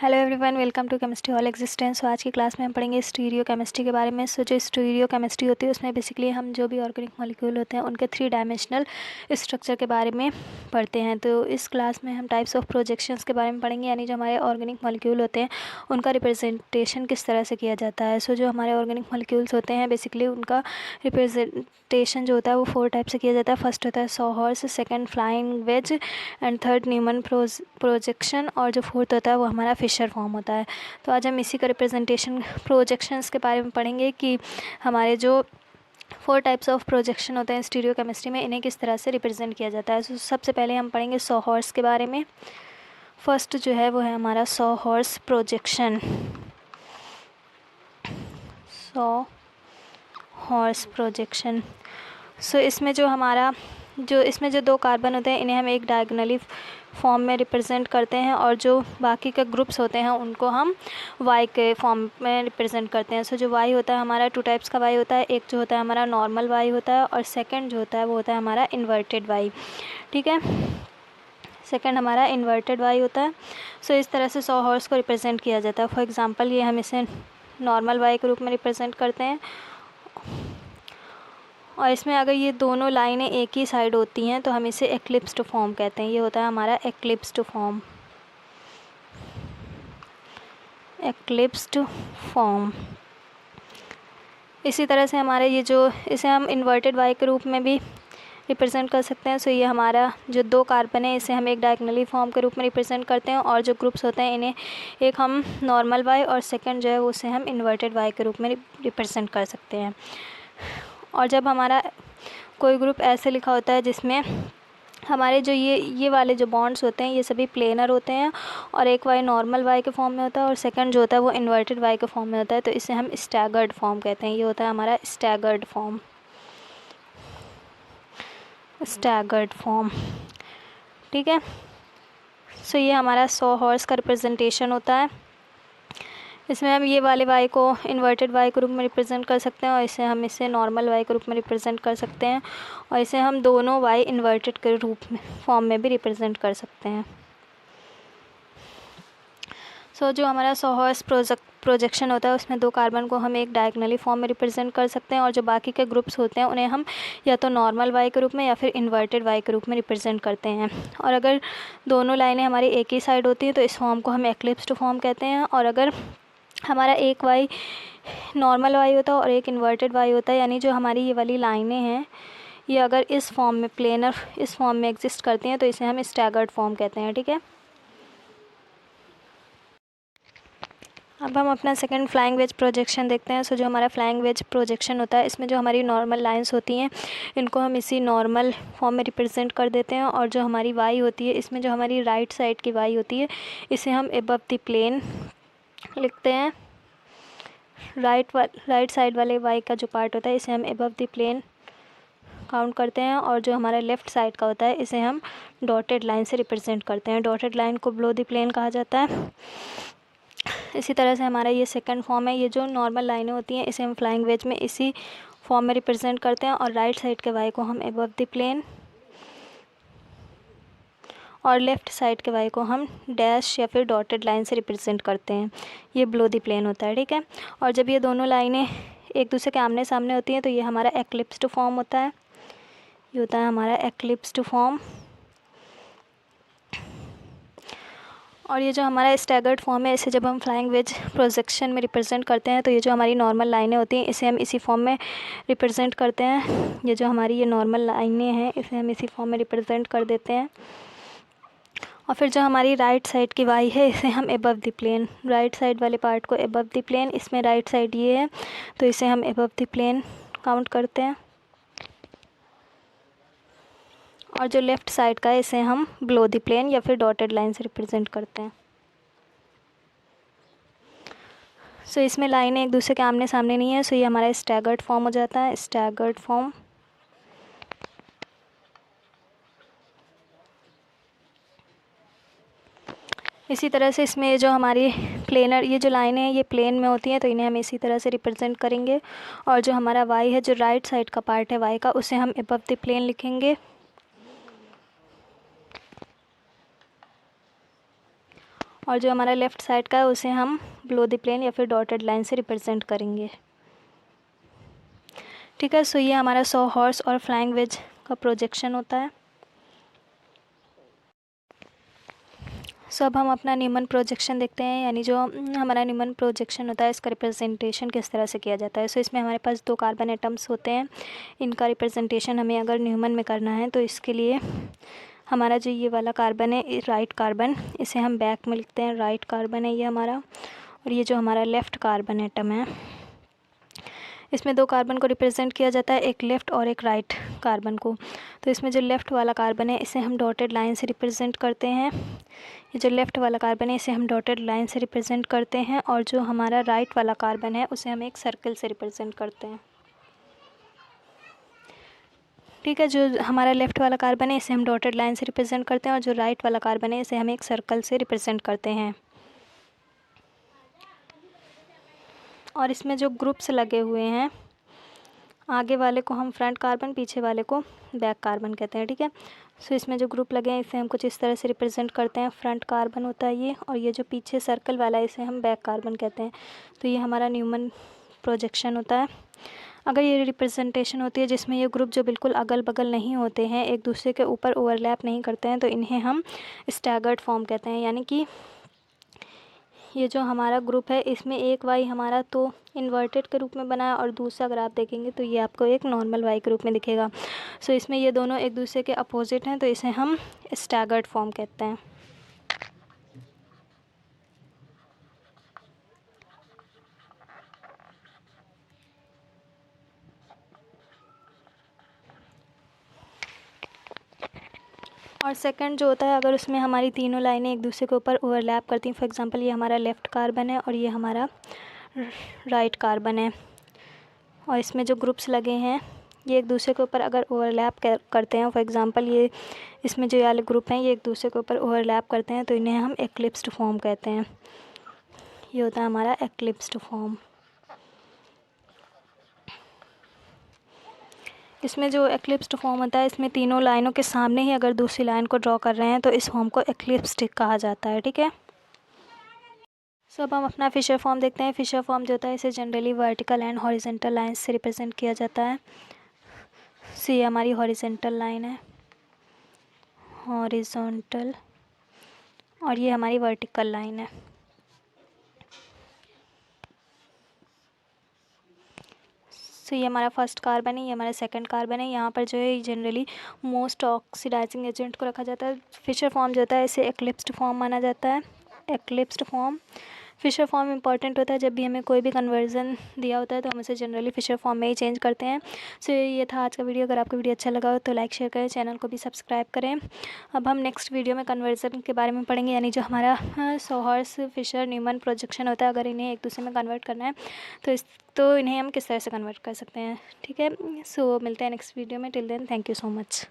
Hello everyone, welcome to chemistry all existence. आज की class में हम पढ़ेंगे स्टीरियो केमिस्ट्री के बारे में। जो स्टीरियो केमिस्ट्री होती है उसमें बेसिकली हम जो भी ऑर्गेनिक मॉलिक्यूल होते हैं उनके 3 डायमेंशनल स्ट्रक्चर के बारे में पढ़ते हैं। तो इस क्लास में हम टाइप्स ऑफ प्रोजेक्शंस के बारे में पढ़ेंगे, यानी जो हमारे ऑर्गेनिक मॉलिक्यूल होते हैं उनका रिप्रेजेंटेशन किस तरह से किया जाता है। जो हमारे ऑर्गेनिक मॉलिक्यूल्स होते हैं बेसिकली उनका रिप्रेजेंटेशन जो होता है वो 4 टाइप से किया जाता है। फर्स्ट होता है sawhorse, second flying wedge and third Newman projection, और जो फोर्थ होता है वो हमारा फिशर फॉर्म होता है। तो आज हम इसी का रिप्रेजेंटेशन प्रोजेक्शंस के बारे में पढ़ेंगे कि हमारे जो 4 टाइप्स ऑफ प्रोजेक्शन होते हैं स्टीरियो केमिस्ट्री में, इन्हें किस तरह से रिप्रेजेंट किया जाता है। सबसे पहले हम पढ़ेंगे सॉहॉर्स के बारे में। फर्स्ट जो है वो है हमारा सॉहॉर्स प्रोजेक्शन। सॉहॉर्स प्रोजेक्शन। इसमें जो 2 कार्बन होते हैं इन्हें हम एक डायगोनली फॉर्म में रिप्रेजेंट करते हैं, और जो बाकी के ग्रुप्स होते हैं उनको हम वाई के फॉर्म में रिप्रेजेंट करते हैं। जो वाई होता है हमारा 2 टाइप्स का वाई होता है। एक जो होता है हमारा नॉर्मल वाई होता है, और सेकंड जो होता है वो होता है हमारा इन्वर्टेड वाई। ठीक है, सेकंड हमारा इन्वर्टेड वाई होता है। इस तरह से सॉहॉर्स को रिप्रेजेंट किया जाता है। फॉर एग्जांपल ये हम इसे नॉर्मल वाई के रूप में रिप्रेजेंट करते हैं, और इसमें अगर ये दोनों लाइनें एक ही साइड होती हैं तो हम इसे एक्लिप्स्ड फॉर्म कहते हैं। ये होता है हमारा एक्लिप्स्ड फॉर्म। एक्लिप्स्ड फॉर्म। इसी तरह से हमारे इसे हम इन्वर्टेड वाई के रूप में भी रिप्रेजेंट कर सकते हैं। ये हमारा जो 2 कार्बन है इसे हम एक डायगोनली फॉर्म के रूप में रिप्रेजेंट करते हैं, और जो ग्रुप्स होते हैं इन्हें एक हम नॉर्मल वाई और सेकंड जो है उसे हम इन्वर्टेड वाई के रूप में रिप्रेजेंट कर सकते हैं। और जब हमारा कोई ग्रुप ऐसे लिखा होता है जिसमें हमारे जो ये वाले जो बॉन्ड्स होते हैं ये सभी प्लेनर होते हैं, और एक वाई नॉर्मल वाई के फॉर्म में होता है और सेकंड जो होता है वो इन्वर्टेड वाई के फॉर्म में होता है, तो इसे हम स्टैगर्ड फॉर्म कहते हैं। ये होता है हमारा स्टैगर्ड फॉर्म। Staggered form. ठीक है, ये हमारा सॉहॉर्स का रिप्रेजेंटेशन होता है। इसमें हम ये वाले वाई को इन्वर्टेड वाई के रूप में रिप्रेजेंट कर सकते हैं, और इसे नॉर्मल वाई के रूप में रिप्रेजेंट कर सकते हैं, और इसे हम दोनों वाई इन्वर्टेड के रूप में फॉर्म में भी रिप्रेजेंट कर सकते हैं। जो हमारा सॉहॉर्स प्रोजेक्शन होता है उसमें 2 कार्बन को हम एक डायगोनली फॉर्म में रिप्रेजेंट कर सकते हैं, और जो बाकी के ग्रुप्स होते हैं उन्हें हम या तो नॉर्मल वाई के रूप में या फिर इन्वर्टेड वाई के रूप में रिप्रेजेंट करते हैं। और अगर दोनों लाइनें हमारी एक ही साइड होती हैं तो इस फॉर्म को हम एक्लिप्स्ड फॉर्म कहते हैं। और अगर हमारा एक वाई नॉर्मल वाई होता है और एक इन्वर्टेड वाई होता है, यानी जो हमारी ये वाली लाइनें हैं ये अगर इस फॉर्म में प्लेनर इस फॉर्म में एग्जिस्ट करती हैं तो इसे हम स्टैगर्ड फॉर्म कहते हैं। ठीक है, अब हम अपना सेकंड फ्लाइंग वेज प्रोजेक्शन देखते हैं। जो हमारा फ्लाइंग वेज प्रोजेक्शन होता है इसमें जो हमारी नॉर्मल लाइंस होती हैं इनको हम इसी नॉर्मल फॉर्म में रिप्रेजेंट कर देते हैं, और जो हमारी वाई होती है इसमें जो हमारी राइट साइड की वाई होती है इसे हम एबव द प्लेन लिखते हैं। राइट साइड वाले वाई का जो पार्ट होता है इसे हम एबव द प्लेन काउंट करते हैं, और जो हमारा लेफ़्ट साइड का होता है इसे हम डॉटेड लाइन से रिप्रेजेंट करते हैं। डॉटेड लाइन को बिलो द प्लेन कहा जाता है। इसी तरह से हमारा ये सेकंड फॉर्म है। ये जो नॉर्मल लाइनें होती हैं इसे हम फ्लाइंग वेज में इसी फॉर्म में रिप्रेजेंट करते हैं, और राइट साइड के वाई को हम एबव द प्लेन और लेफ़्ट साइड के वाई को हम डैश या फिर डॉटेड लाइन से रिप्रेजेंट करते हैं। ये बिलो द प्लेन होता है। ठीक है, और जब ये दोनों लाइनें एक दूसरे के आमने सामने होती हैं तो ये हमारा एक्लिप्स्ड फॉर्म होता है। ये होता है हमारा एक्लिप्स्ड फॉर्म। और ये जो हमारा स्टैगर्ड फॉर्म है इसे जब हम फ्लाइंग वेज प्रोजेक्शन में रिप्रेजेंट करते हैं तो ये जो हमारी नॉर्मल लाइनें होती हैं इसे हम इसी फॉर्म में रिप्रेजेंट करते हैं। ये जो हमारी ये नॉर्मल लाइनें हैं इसे हम इसी फॉर्म में रिप्रेजेंट कर देते हैं, और फिर जो हमारी राइट साइड की वाई है इसे हम above the plane, right side वाले पार्ट को एबव द प्लेन, इसमें राइट साइड ये है तो इसे हम एबव द प्लेन काउंट करते हैं, और जो लेफ़्ट साइड का है इसे हम बिलो द प्लेन या फिर डॉटेड लाइन से रिप्रेजेंट करते हैं। इसमें लाइनें एक दूसरे के आमने सामने नहीं है, ये हमारा स्टैगर्ड फॉर्म हो जाता है। Staggered form. इसी तरह से इसमें जो हमारी प्लेनर ये जो लाइनें हैं ये प्लेन में होती हैं तो इन्हें हम इसी तरह से रिप्रेजेंट करेंगे, और जो हमारा वाई है जो राइट साइड का पार्ट है वाई का उसे हम एबव द प्लेन लिखेंगे, और जो हमारा लेफ़्ट साइड का है उसे हम बिलो द प्लेन या फिर डॉटेड लाइन से रिप्रेजेंट करेंगे। ठीक है, सो ये हमारा सॉ हॉर्स और फ्लाइंग वेज का प्रोजेक्शन होता है। सो अब हम अपना न्यूमन प्रोजेक्शन देखते हैं, यानी जो हमारा न्यूमन प्रोजेक्शन होता है इसका रिप्रेजेंटेशन किस तरह से किया जाता है। सो इसमें हमारे पास 2 कार्बन एटम्स होते हैं, इनका रिप्रेजेंटेशन हमें अगर न्यूमन में करना है तो इसके लिए हमारा जो ये वाला कार्बन है राइट कार्बन, इसे हम बैक में लिखते हैं, राइट कार्बन है ये हमारा। और ये जो हमारा लेफ़्ट कार्बन एटम है इसमें 2 कार्बन को रिप्रेजेंट किया जाता है, एक लेफ़्ट और एक राइट कार्बन को। तो इसमें जो लेफ़्ट वाला कार्बन है इसे हम डॉटेड लाइन से रिप्रेजेंट करते हैं, ये जो लेफ़्ट वाला कार्बन है इसे हम डॉटेड लाइन से रिप्रेजेंट करते हैं, और जो हमारा राइट वाला कार्बन है उसे हम एक सर्कल से रिप्रेजेंट करते हैं। ठीक है, जो हमारा लेफ़्ट वाला कार्बन है इसे हम डॉटेड लाइन से रिप्रेजेंट करते हैं, और जो राइट वाला कार्बन है इसे हम एक सर्कल से रिप्रेजेंट करते हैं। और इसमें जो ग्रुप्स लगे हुए हैं, आगे वाले को हम फ्रंट कार्बन, पीछे वाले को बैक कार्बन कहते हैं। ठीक है, सो इसमें जो ग्रुप लगे हैं इसे हम कुछ इस तरह से रिप्रेजेंट करते हैं, फ्रंट कार्बन होता है ये, और ये जो पीछे सर्कल वाला है इसे हम बैक कार्बन कहते हैं। तो ये हमारा न्यूमन प्रोजेक्शन होता है। अगर ये रिप्रेजेंटेशन होती है जिसमें ये ग्रुप जो बिल्कुल अगल बगल नहीं होते हैं, एक दूसरे के ऊपर ओवरलैप नहीं करते हैं, तो इन्हें हम स्टैगर्ड फॉर्म कहते हैं। यानी कि ये जो हमारा ग्रुप है इसमें एक वाई हमारा तो इन्वर्टेड के रूप में बना है, और दूसरा अगर आप देखेंगे तो ये आपको एक नॉर्मल वाई के रूप में दिखेगा। सो इसमें ये दोनों एक दूसरे के अपोजिट हैं, तो इसे हम स्टैगर्ड फॉर्म कहते हैं। और सेकंड जो होता है, अगर उसमें हमारी तीनों लाइनें एक दूसरे के ऊपर ओवरलैप करती हैं, फॉर एग्जांपल ये हमारा लेफ़्ट कार्बन है और ये हमारा राइट कार्बन है, और इसमें जो ग्रुप्स लगे हैं ये एक दूसरे के ऊपर अगर ओवरलैप करते हैं, फॉर एग्जांपल ये इसमें जो वाले ग्रुप हैं ये एक दूसरे के ऊपर ओवरलैप करते हैं, तो इन्हें हम एक्लिप्स्ड फॉर्म कहते हैं। ये होता है हमारा एक्लिप्स्ड फॉर्म। इसमें जो एक्लिप्स्ड फॉर्म होता है इसमें तीनों लाइनों के सामने ही अगर दूसरी लाइन को ड्रॉ कर रहे हैं तो इस फॉर्म को एक्लिप्स्ड कहा जाता है। ठीक है, सो अब हम अपना फिशर फॉर्म देखते हैं। फिशर फॉर्म जो होता है इसे generally vertical and horizontal line से रिप्रेजेंट किया जाता है। सो ये हमारी हॉरिजेंटल लाइन है, हॉरिजॉन्टल, और ये हमारी वर्टिकल लाइन है। सो ये हमारा फर्स्ट कार्बन है, ये हमारा सेकंड कार्बन है। यहाँ पर जो है जनरली मोस्ट ऑक्सीडाइजिंग एजेंट को रखा जाता है। फिशर फॉर्म जो होता है इसे एक्लिप्स्ड फॉर्म माना जाता है। एक्लिप्स्ड फॉर्म, फिशर फॉर्म इंपॉर्टेंट होता है जब भी हमें कोई भी कन्वर्जन दिया होता है तो हम उसे जनरली फिशर फॉर्म में ही चेंज करते हैं। सो ये था आज का वीडियो। अगर आपको वीडियो अच्छा लगा हो तो लाइक शेयर करें, चैनल को भी सब्सक्राइब करें। अब हम नेक्स्ट वीडियो में कन्वर्जन के बारे में पढ़ेंगे, यानी जो हमारा सॉहर्स फिशर न्यूमन प्रोजेक्शन होता है, अगर इन्हें एक दूसरे में कन्वर्ट करना है तो इन्हें हम किस तरह से कन्वर्ट कर सकते हैं। ठीक है, सो मिलते हैं नेक्स्ट वीडियो में। Till then thank you so much.